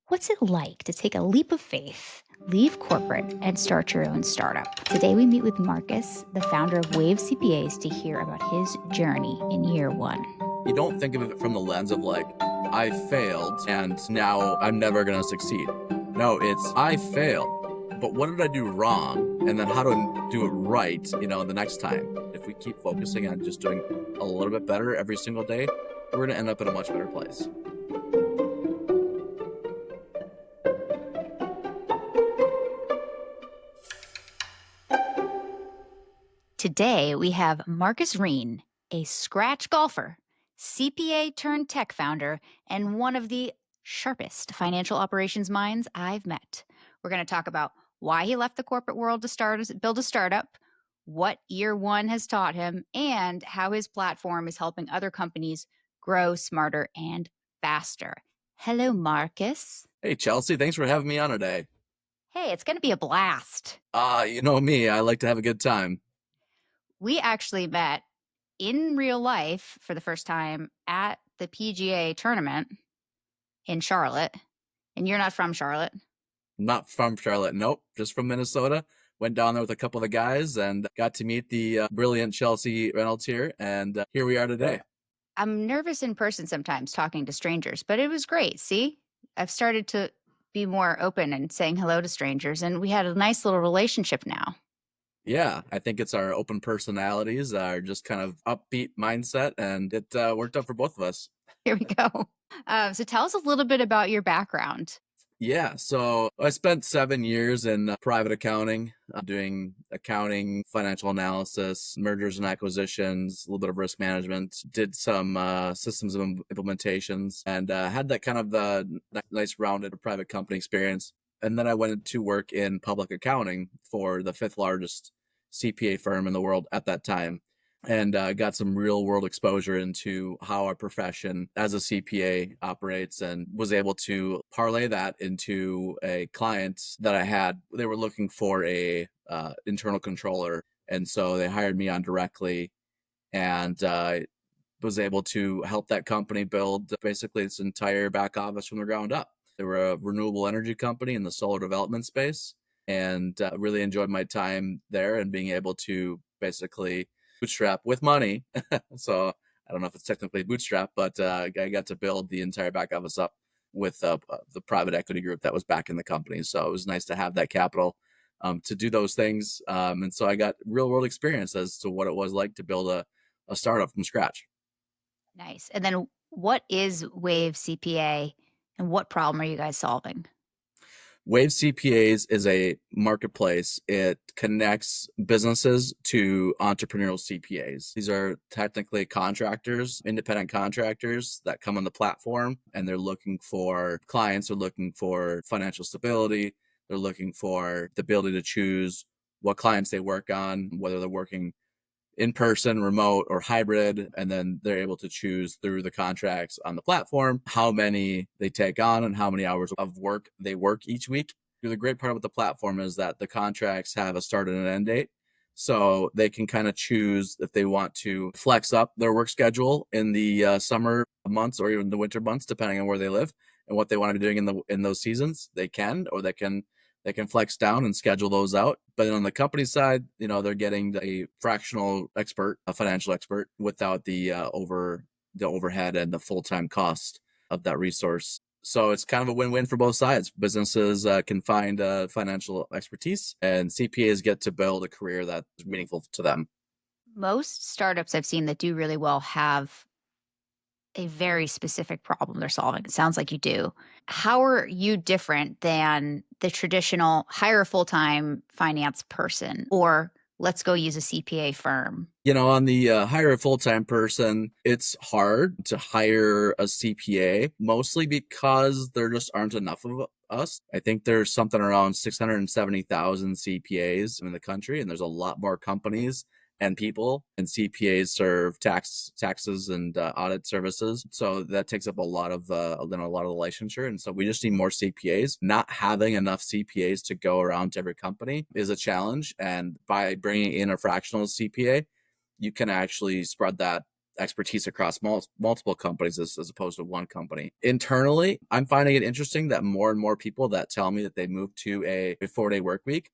What's it like to take a leap of faith, leave corporate, and start your own startup? Today, we meet with Marcus, the founder of Waves CPAs, to hear about his journey in year one. You don't think of it from the lens of like, I failed and now I'm never going to succeed. No, it's I failed, but what did I do wrong? And then how do I do it right, the next time? If we keep focusing on just doing a little bit better every single day, we're going to end up in a much better place. Today, we have Marcus Rien, a scratch golfer, CPA turned tech founder, and one of the sharpest financial operations minds I've met. We're going to talk about why he left the corporate world to build a startup, what year one has taught him, and how his platform is helping other companies grow smarter and faster. Hello, Marcus. Hey, Chelsey, thanks for having me on today. Hey, it's going to be a blast. You know me, I like to have a good time. We actually met in real life for the first time at the PGA tournament in Charlotte. And you're not from Charlotte. Not from Charlotte, nope, just from Minnesota. Went down there with a couple of the guys and got to meet the brilliant Chelsey Reynolds here. And here we are today. I'm nervous in person sometimes talking to strangers, but it was great. See, I've started to be more open and saying hello to strangers, and we had a nice little relationship now. Yeah, I think it's our open personalities, our just kind of upbeat mindset, and it worked out for both of us. Here we go. So tell us a little bit about your background. Yeah, so I spent 7 years in private accounting, doing accounting, financial analysis, mergers and acquisitions, a little bit of risk management, did some systems implementations, and had that kind of nice rounded private company experience. And then I went to work in public accounting for the fifth largest CPA firm in the world at that time, and got some real world exposure into how our profession as a CPA operates, and was able to parlay that into a client that I had. They were looking for a internal controller, and so they hired me on directly, and was able to help that company build basically its entire back office from the ground up. They were a renewable energy company in the solar development space, and really enjoyed my time there and being able to basically bootstrap with money. So I don't know if it's technically bootstrap, but I got to build the entire back office up with the private equity group that was back in the company. So it was nice to have that capital to do those things. And so I got real world experience as to what it was like to build a startup from scratch. Nice. And then what is Wave CPA and what problem are you guys solving? Wave CPAs is a marketplace. It connects businesses to entrepreneurial CPAs. These are technically contractors, independent contractors that come on the platform, and they're looking for clients, are looking for financial stability. They're looking for the ability to choose what clients they work on, whether they're working in person, remote, or hybrid, and then they're able to choose through the contracts on the platform how many they take on and how many hours of work they work each week. The great part about the platform is that the contracts have a start and an end date. So they can kind of choose if they want to flex up their work schedule in the summer months or even the winter months, depending on where they live and what they want to be doing in those seasons. They can, or they can flex down and schedule those out. But then on the company side, they're getting a fractional expert, a financial expert, without the overhead and the full-time cost of that resource. So it's kind of a win-win for both sides. Businesses can find financial expertise, and CPAs get to build a career that's meaningful to them. Most startups I've seen that do really well have a very specific problem they're solving. It sounds like you do. How are you different than the traditional hire a full-time finance person or let's go use a CPA firm? On the hire a full-time person, it's hard to hire a CPA, mostly because there just aren't enough of us. I think there's something around 670,000 CPAs in the country, and there's a lot more companies and people, and CPAs serve taxes and audit services. So that takes up a lot of the licensure. And so we just need more CPAs. Not having enough CPAs to go around to every company is a challenge. And by bringing in a fractional CPA, you can actually spread that expertise across multiple companies as opposed to one company. Internally, I'm finding it interesting that more and more people that tell me that they moved to a 4-day work week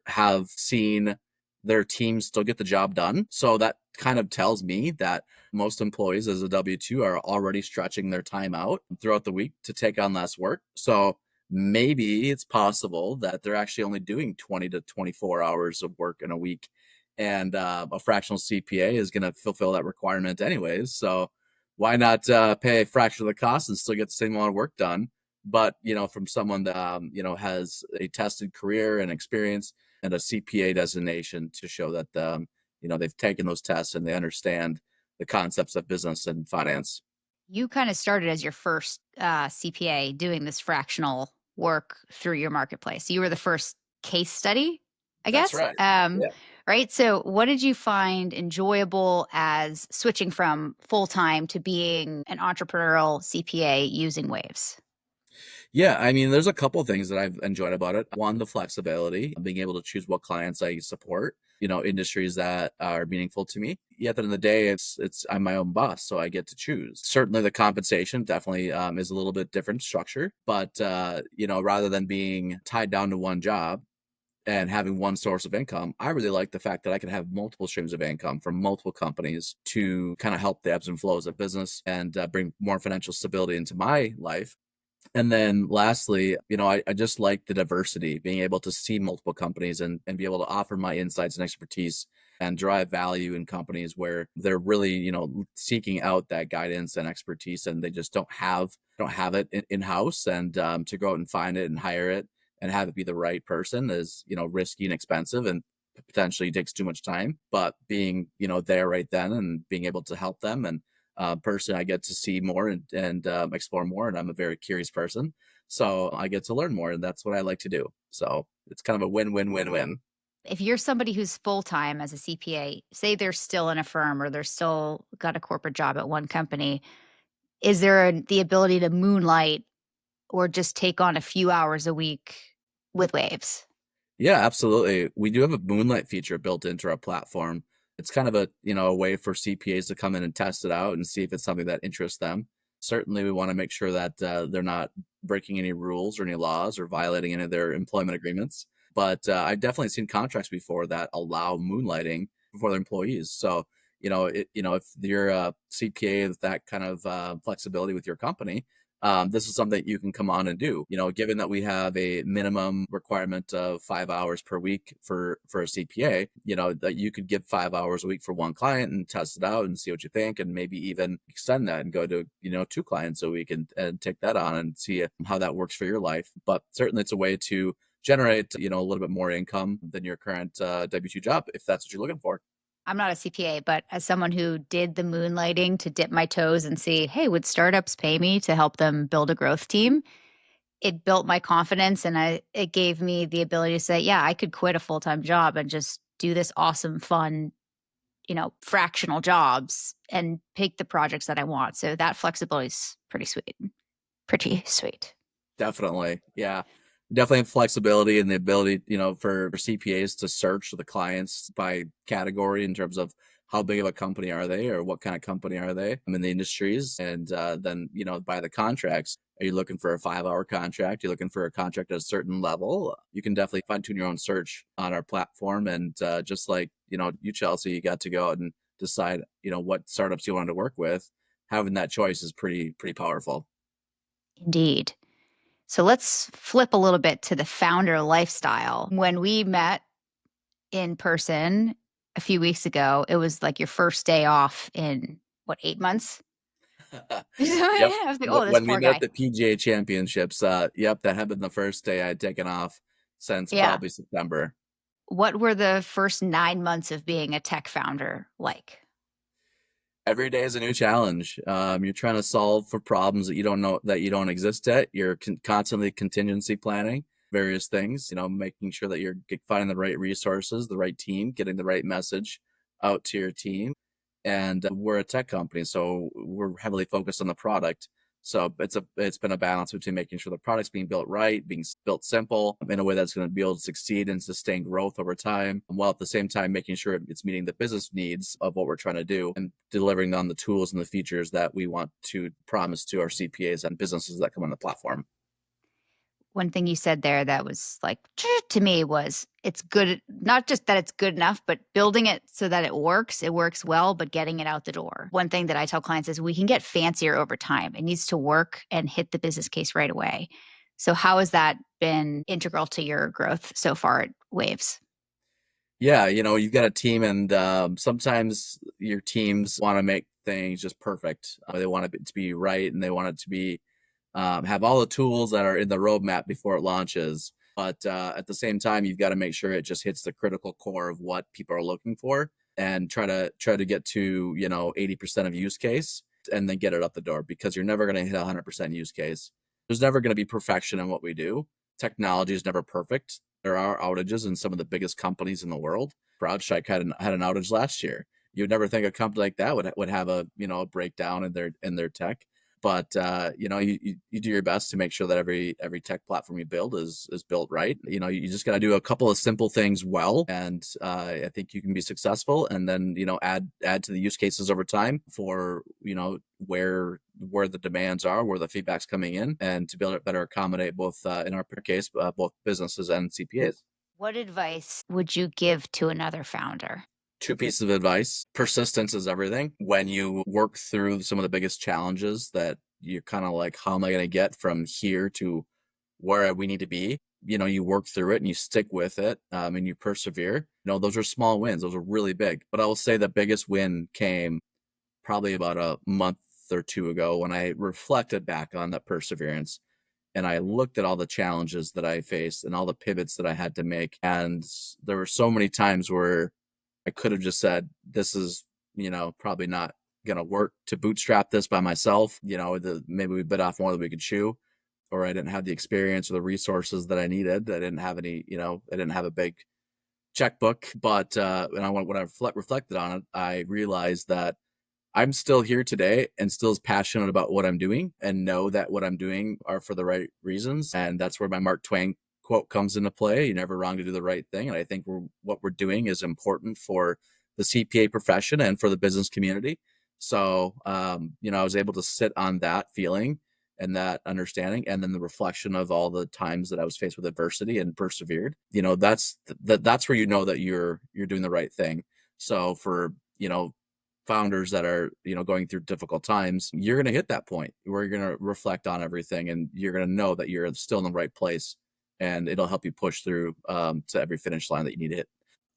have seen their team still get the job done. So that kind of tells me that most employees as a W-2 are already stretching their time out throughout the week to take on less work. So maybe it's possible that they're actually only doing 20 to 24 hours of work in a week. And a fractional CPA is going to fulfill that requirement anyways. So why not pay a fraction of the cost and still get the same amount of work done? But, from someone that, has a tested career and experience and a CPA designation to show that, they've taken those tests and they understand the concepts of business and finance. You kind of started as your first CPA doing this fractional work through your marketplace. You were the first case study, I That's guess. right. Yeah. Right. So, what did you find enjoyable as switching from full time to being an entrepreneurial CPA using Waves? Yeah, I mean, there's a couple things that I've enjoyed about it. One, the flexibility, being able to choose what clients I support, industries that are meaningful to me. Yet at the end of the day, it's I'm my own boss, so I get to choose. Certainly, the compensation definitely is a little bit different structure, but rather than being tied down to one job and having one source of income, I really like the fact that I can have multiple streams of income from multiple companies to kind of help the ebbs and flows of business and bring more financial stability into my life. And then lastly, I just like the diversity, being able to see multiple companies and be able to offer my insights and expertise and drive value in companies where they're really, seeking out that guidance and expertise and they just don't have it in-house. And to go out and find it and hire it and have it be the right person is, risky and expensive and potentially takes too much time. But being, there right then and being able to help them and personally, I get to see more and explore more, and I'm a very curious person, so I get to learn more, and that's what I like to do. So it's kind of a win-win-win-win. If you're somebody who's full time as a CPA, say they're still in a firm or they're still got a corporate job at one company, is there the ability to moonlight or just take on a few hours a week with Waves? Yeah, absolutely. We do have a Moonlight feature built into our platform. It's kind of a way for CPAs to come in and test it out and see if it's something that interests them. Certainly, we want to make sure that they're not breaking any rules or any laws or violating any of their employment agreements. But I've definitely seen contracts before that allow moonlighting for their employees. So, if you're a CPA with that kind of flexibility with your company, this is something that you can come on and do. Given that we have a minimum requirement of 5 hours per week for a CPA, that you could give 5 hours a week for one client and test it out and see what you think, and maybe even extend that and go to two clients a week and take that on and see how that works for your life. But certainly, it's a way to generate a little bit more income than your current W-2 job if that's what you're looking for. I'm not a CPA, but as someone who did the moonlighting to dip my toes and see, hey, would startups pay me to help them build a growth team? It built my confidence and it gave me the ability to say, yeah, I could quit a full-time job and just do this awesome, fun, fractional jobs and pick the projects that I want. So that flexibility is pretty sweet. Pretty sweet. Definitely. Yeah. Definitely have flexibility and the ability, for CPAs to search the clients by category in terms of how big of a company are they or what kind of company are they in the industries. And then, by the contracts, are you looking for a 5-hour contract? You're looking for a contract at a certain level? You can definitely fine tune your own search on our platform. And just like, you, Chelsey, you got to go out and decide, what startups you wanted to work with. Having that choice is pretty powerful. Indeed. So let's flip a little bit to the founder lifestyle. When we met in person a few weeks ago, it was like your first day off in what, 8 months? Yep. I was like, oh, this When we poor met at guy. the PGA Championships, yep, that had been the first day I'd taken off since Yeah. probably September. What were the first 9 months of being a tech founder like? Every day is a new challenge. You're trying to solve for problems that you don't know that you don't exist yet. You're constantly contingency planning various things. Making sure that you're finding the right resources, the right team, getting the right message out to your team. And we're a tech company, so we're heavily focused on the product. So it's been a balance between making sure the product's being built right, being built simple in a way that's going to be able to succeed and sustain growth over time, while at the same time making sure it's meeting the business needs of what we're trying to do and delivering on the tools and the features that we want to promise to our CPAs and businesses that come on the platform. One thing you said there that was like to me was it's good, not just that it's good enough, but building it so that it works well, but getting it out the door. One thing that I tell clients is we can get fancier over time. It needs to work and hit the business case right away. So how has that been integral to your growth so far at Waves? Yeah, you've got a team, and sometimes your teams want to make things just perfect. They want it to be right, and they want it to be have all the tools that are in the roadmap before it launches. But at the same time, you've got to make sure it just hits the critical core of what people are looking for, and try to get to 80% of use case, and then get it up the door, because you're never going to hit 100% use case. There's never going to be perfection in what we do. Technology is never perfect. There are outages in some of the biggest companies in the world. CrowdStrike had an outage last year. You'd never think a company like that would have a breakdown in their tech. But you do your best to make sure that every tech platform you build is built right. You just got to do a couple of simple things well, and I think you can be successful. And then add to the use cases over time for where the demands are, where the feedback's coming in, and to be able to better accommodate both in our case both businesses and CPAs. What advice would you give to another founder? Two pieces of advice. Persistence is everything. When you work through some of the biggest challenges that you're kind of like, how am I going to get from here to where we need to be? You work through it and you stick with it, and you persevere. Those are small wins. Those are really big. But I will say the biggest win came probably about a month or two ago, when I reflected back on that perseverance, and I looked at all the challenges that I faced and all the pivots that I had to make. And there were so many times where I could have just said, this is, probably not going to work to bootstrap this by myself. Maybe we bit off more than we could chew, or I didn't have the experience or the resources that I needed. I didn't have any, I didn't have a big checkbook. But when I reflected on it, I realized that I'm still here today and still as passionate about what I'm doing, and know that what I'm doing are for the right reasons. And that's where my Mark Twain quote comes into play. You're never wrong to do the right thing. And I think what we're doing is important for the CPA profession and for the business community. So, I was able to sit on that feeling and that understanding, and then the reflection of all the times that I was faced with adversity and persevered. That's where that you're doing the right thing. So for founders that are going through difficult times, you're going to hit that point where you're going to reflect on everything, and you're going to know that you're still in the right place, and it'll help you push through to every finish line that you need to hit.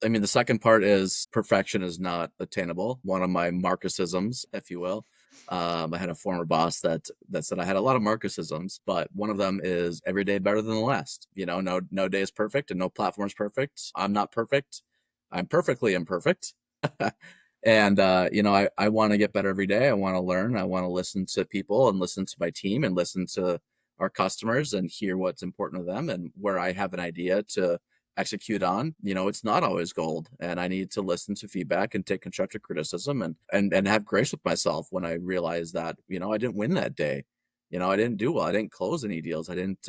I mean, the second part is perfection is not attainable. One of my Marcusisms, if you will. I had a former boss that said I had a lot of Marcusisms, but one of them is every day better than the last. No day is perfect, and no platform is perfect. I'm not perfect. I'm perfectly imperfect. And I want to get better every day. I want to learn. I want to listen to people and listen to my team and listen to our customers and hear what's important to them, and where I have an idea to execute on. It's not always gold, and I need to listen to feedback and take constructive criticism, and have grace with myself when I realize that I didn't win that day. I didn't do well. I didn't close any deals. I didn't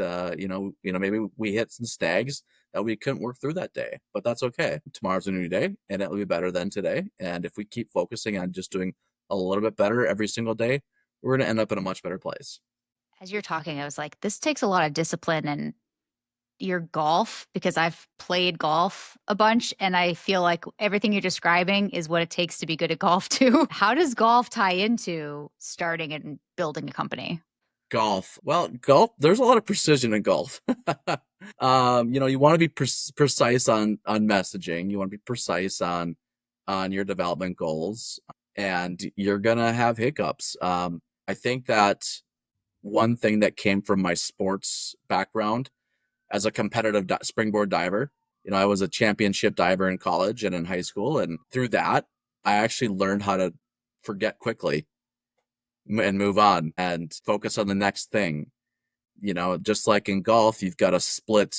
maybe we hit some snags that we couldn't work through that day, but that's okay. Tomorrow's a new day, and it'll be better than today. And if we keep focusing on just doing a little bit better every single day, we're going to end up in a much better place. As you're talking, I was like, this takes a lot of discipline and your golf, because I've played golf a bunch and I feel like everything you're describing is what it takes to be good at golf too. How does golf tie into starting and building a company? Golf. Well, golf, there's a lot of precision in golf. You want to be precise on messaging. You want to be precise on your development goals, and you're gonna have hiccups. I think that one thing that came from my sports background as a competitive springboard diver, I was a championship diver in college and in high school, and through that, I actually learned how to forget quickly and move on and focus on the next thing. Just like in golf, you've got a split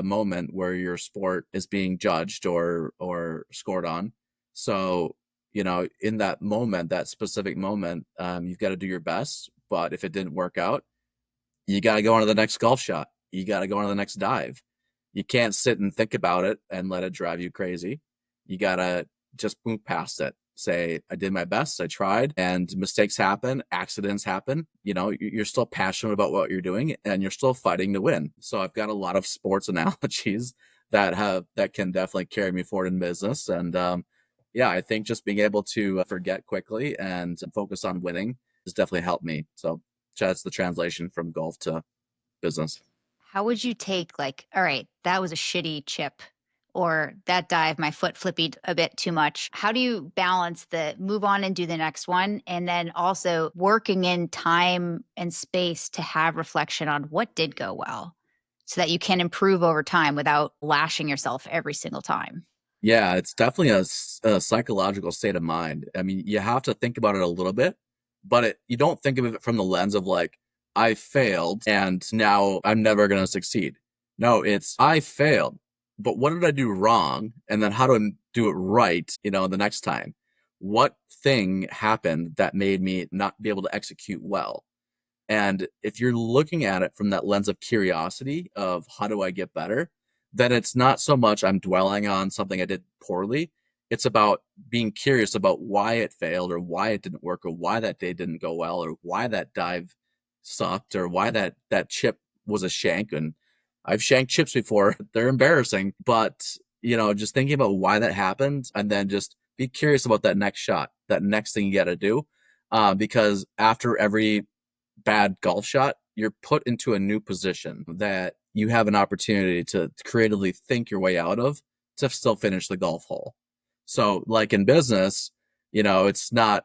moment where your sport is being judged or scored on. So in that moment, that specific moment, you've got to do your best, But if it didn't work out, you got to go on to the next golf shot. You got to go on to the next dive. You can't sit and think about it and let it drive you crazy. You got to just move past it. Say, I did my best, I tried, and mistakes happen, accidents happen. You're still passionate about what you're doing and you're still fighting to win. So I've got a lot of sports analogies that can definitely carry me forward in business. And yeah, I think just being able to forget quickly and focus on winning has definitely helped me. So that's the translation from golf to business. How would you take, like, all right, that was a shitty chip, or that dive, my foot flippied a bit too much. How do you balance the move on and do the next one? And then also working in time and space to have reflection on what did go well so that you can improve over time without lashing yourself every single time. Yeah, it's definitely a psychological state of mind. I mean, you have to think about it a little bit, but you don't think of it from the lens of like, I failed and now I'm never going to succeed. No, it's I failed, but what did I do wrong? And then how do I do it right, the next time? What thing happened that made me not be able to execute well? And if you're looking at it from that lens of curiosity of how do I get better, then it's not so much I'm dwelling on something I did poorly. It's about being curious about why it failed or why it didn't work or why that day didn't go well or why that dive sucked or why that chip was a shank. And I've shanked chips before. They're embarrassing, but just thinking about why that happened and then just be curious about that next shot, that next thing you got to do. Because after every bad golf shot, you're put into a new position that you have an opportunity to creatively think your way out of to still finish the golf hole. So, like in business, it's not,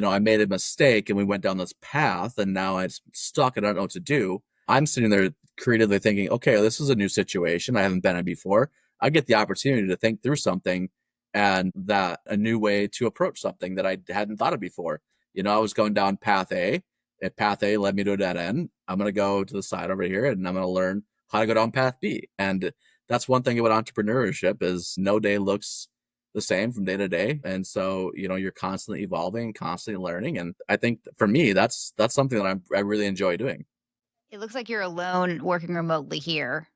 I made a mistake and we went down this path and now I'm stuck and I don't know what to do. I'm sitting there creatively thinking, okay, this is a new situation. I haven't been in before. I get the opportunity to think through something and that a new way to approach something that I hadn't thought of before. I was going down path A. If path A led me to a dead end, I'm going to go to the side over here and I'm going to learn how to go down path B. And that's one thing about entrepreneurship is no day looks the same from day to day. And so, you're constantly evolving, constantly learning. And I think for me, that's something that I really enjoy doing. It looks like you're alone working remotely here.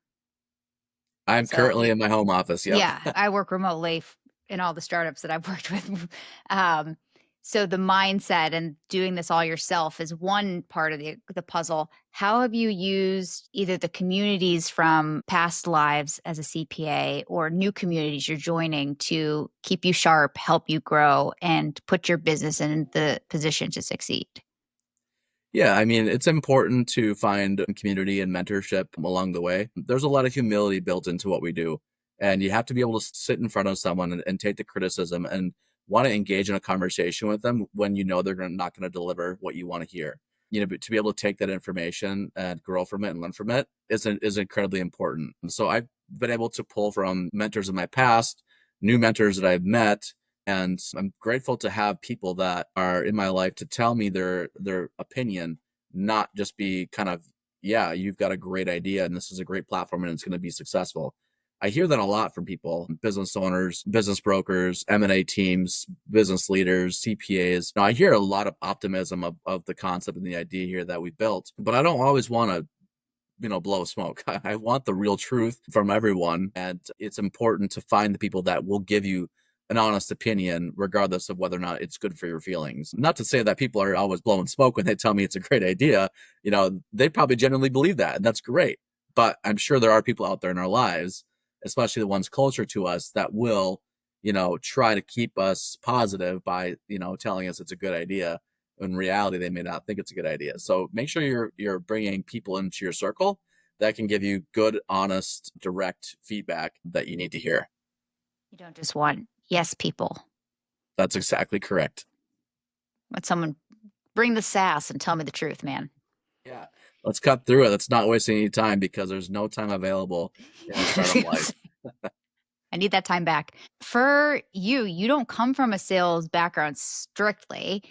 I'm So currently in my home office. Yep. yeah, I work remotely in all the startups that I've worked with. Um, so the mindset and doing this all yourself is one part of the puzzle. How have you used either the communities from past lives as a CPA or new communities you're joining to keep you sharp, help you grow, and put your business in the position to succeed? Yeah, I mean, it's important to find community and mentorship along the way. There's a lot of humility built into what we do. And you have to be able to sit in front of someone and take the criticism and want to engage in a conversation with them when they're not going to deliver what you want to hear. But to be able to take that information and grow from it and learn from it is incredibly important. And so I've been able to pull from mentors in my past, new mentors that I've met, and I'm grateful to have people that are in my life to tell me their opinion, not just be kind of, yeah, you've got a great idea and this is a great platform and it's going to be successful. I hear that a lot from people, business owners, business brokers, M&A teams, business leaders, CPAs. Now, I hear a lot of optimism of the concept and the idea here that we built, but I don't always want to blow smoke. I want the real truth from everyone. And it's important to find the people that will give you an honest opinion, regardless of whether or not it's good for your feelings. Not to say that people are always blowing smoke when they tell me it's a great idea. They probably genuinely believe that, and that's great. But I'm sure there are people out there in our lives, especially the ones closer to us, that will, try to keep us positive by, telling us it's a good idea. In reality, they may not think it's a good idea. So make sure you're bringing people into your circle that can give you good, honest, direct feedback that you need to hear. You don't just want yes people. That's exactly correct. Let someone bring the sass and tell me the truth, man. Yeah. Let's cut through it. Let's not waste any time because there's no time available in a startup life. I need that time back. For you, you don't come from a sales background strictly.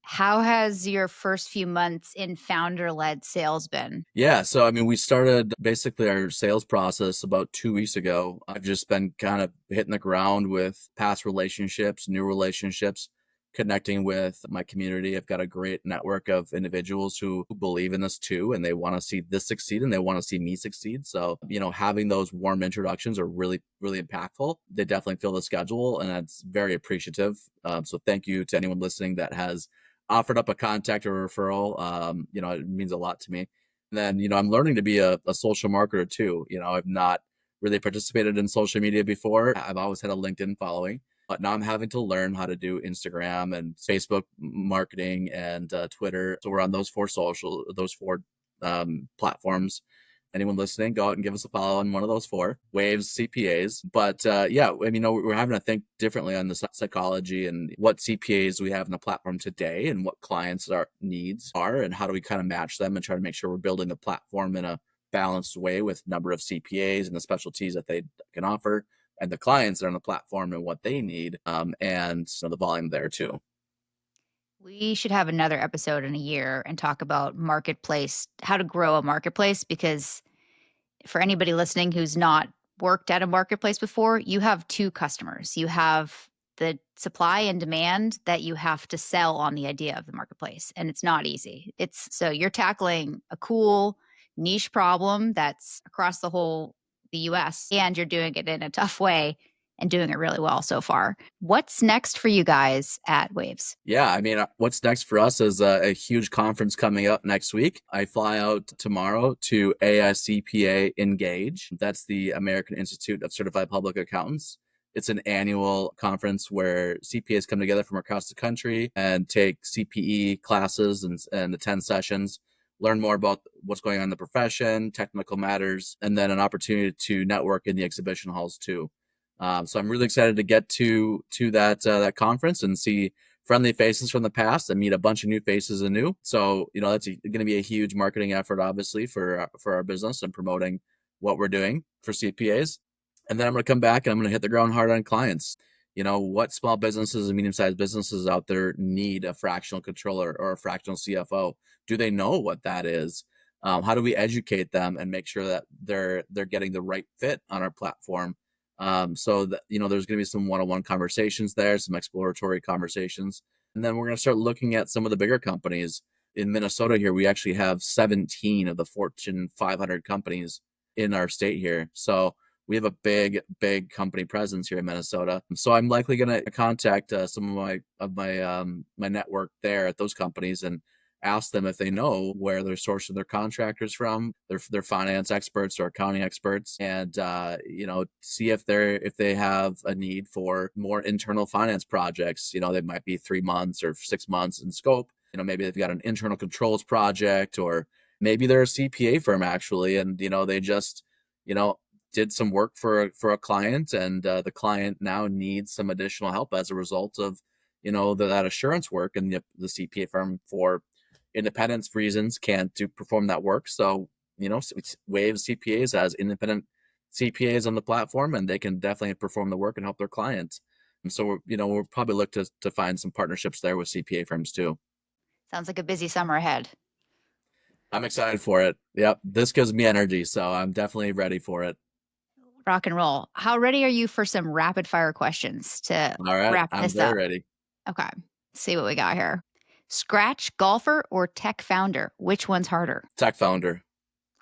How has your first few months in founder-led sales been? Yeah. So, I mean, we started basically our sales process about 2 weeks ago. I've just been kind of hitting the ground with past relationships, new relationships, connecting with my community. I've got a great network of individuals who believe in this too, and they want to see this succeed and they want to see me succeed. So, having those warm introductions are really, really impactful. They definitely fill the schedule, and it's very appreciative. So thank you to anyone listening that has offered up a contact or a referral. It means a lot to me. And then, I'm learning to be a social marketer too. I've not really participated in social media before. I've always had a LinkedIn following, but now I'm having to learn how to do Instagram and Facebook marketing and Twitter. So we're on those four platforms. Anyone listening, go out and give us a follow on one of those four Waves CPAs. But yeah, I mean, we're having to think differently on the psychology and what CPAs we have in the platform today and what clients' our needs are, and how do we kind of match them and try to make sure we're building the platform in a balanced way with number of CPAs and the specialties that they can offer, and the clients that are on the platform and what they need, and the volume there too. We should have another episode in a year and talk about marketplace, how to grow a marketplace, because for anybody listening who's not worked at a marketplace before, you have two customers. You have the supply and demand that you have to sell on the idea of the marketplace, and it's not easy. It's so you're tackling a cool niche problem that's across the US, and you're doing it in a tough way and doing it really well so far. What's next for you guys at Waves? Yeah, I mean, what's next for us is a huge conference coming up next week. I fly out tomorrow to AICPA Engage. That's the American Institute of Certified Public Accountants. It's an annual conference where CPAs come together from across the country and take CPE classes and attend sessions, learn more about what's going on in the profession, technical matters, and then an opportunity to network in the exhibition halls too. So I'm really excited to get to that conference and see friendly faces from the past and meet a bunch of new faces anew. So, that's going to be a huge marketing effort, obviously, for our business and promoting what we're doing for CPAs. And then I'm going to come back and I'm going to hit the ground hard on clients. What small businesses and medium-sized businesses out there need a fractional controller or a fractional CFO? Do they know what that is? How do we educate them and make sure that they're getting the right fit on our platform? So that, there's going to be some one-on-one conversations there, some exploratory conversations. And then we're going to start looking at some of the bigger companies. In Minnesota here, we actually have 17 of the Fortune 500 companies in our state here. So we have a big company presence here in Minnesota. So I'm likely going to contact some of my network there at those companies and ask them if they know where they're sourcing their contractors from, their finance experts or accounting experts, and see if they have a need for more internal finance projects. They might be 3 months or 6 months in scope. Maybe they've got an internal controls project, or maybe they're a CPA firm actually, and they just did some work for a client, and the client now needs some additional help as a result of that assurance work, and the CPA firm, for independence reasons, can't perform that work. So Waves CPAs has independent CPAs on the platform, and they can definitely perform the work and help their clients. And so we'll probably look to find some partnerships there with CPA firms too. Sounds like a busy summer ahead. I'm excited for it. Yep, this gives me energy, so I'm definitely ready for it. Rock and roll. How ready are you for some rapid fire questions to All right, wrap I'm this very up? ready. Okay. See what we got here. Scratch golfer or tech founder? Which one's harder? Tech founder.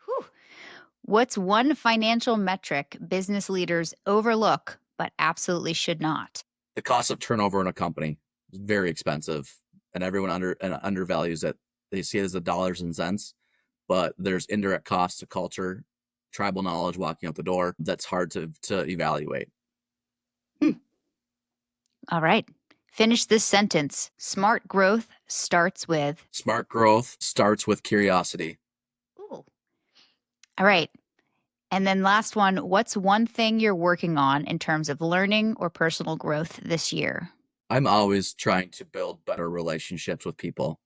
Whew. What's one financial metric business leaders overlook but absolutely should not? The cost of turnover in a company is very expensive, and everyone undervalues it. They see it as the dollars and cents, but there's indirect costs to culture, tribal knowledge walking out the door that's hard to evaluate. Hmm. All right. Finish this sentence. Smart growth starts with. Smart growth starts with curiosity. Ooh. All right. And then last one, what's one thing you're working on in terms of learning or personal growth this year? I'm always trying to build better relationships with people.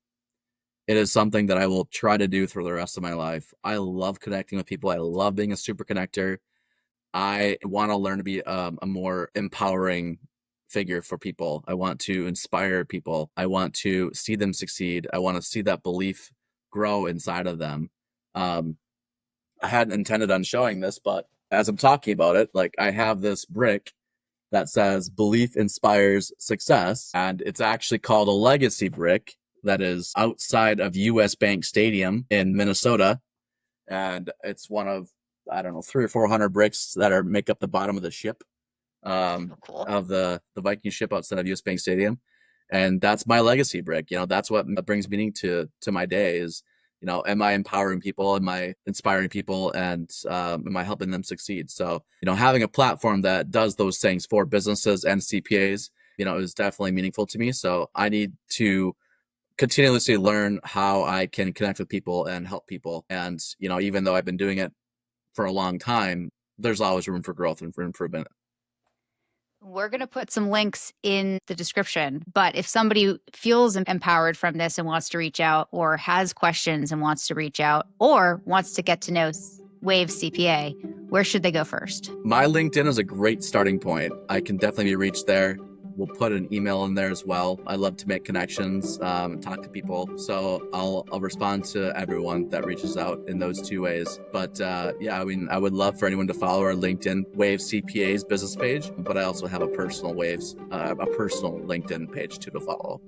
It is something that I will try to do for the rest of my life. I love connecting with people. I love being a super connector. I want to learn to be a more empowering figure for people. I want to inspire people. I want to see them succeed. I want to see that belief grow inside of them. Um, I hadn't intended on showing this, but as I'm talking about it, like, I have this brick that says belief inspires success. And it's actually called a legacy brick that is outside of US Bank Stadium in Minnesota. And it's one of, I don't know, 300 or 400 bricks that make up the bottom of the ship, Oh, cool. of the Viking ship outside of US Bank Stadium. And that's my legacy brick. That's what brings meaning to my day is, am I empowering people? Am I inspiring people? And am I helping them succeed? So, having a platform that does those things for businesses and CPAs, is definitely meaningful to me. So I need to continuously learn how I can connect with people and help people. And, even though I've been doing it for a long time, there's always room for growth and for improvement. We're going to put some links in the description, but if somebody feels empowered from this and wants to reach out, or has questions and wants to reach out, or wants to get to know Waves CPA, where should they go first? My LinkedIn is a great starting point. I can definitely be reached there. We'll put an email in there as well. I love to make connections, talk to people. So I'll respond to everyone that reaches out in those two ways. But yeah, I mean, I would love for anyone to follow our LinkedIn Waves CPAs business page, but I also have a personal LinkedIn page too to follow.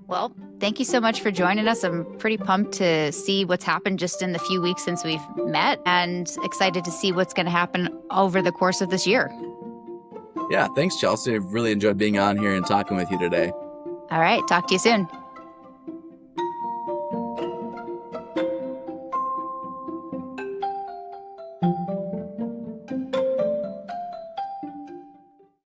Well, thank you so much for joining us. I'm pretty pumped to see what's happened just in the few weeks since we've met, and excited to see what's going to happen over the course of this year. Yeah, thanks, Chelsey. I really enjoyed being on here and talking with you today. All right. Talk to you soon.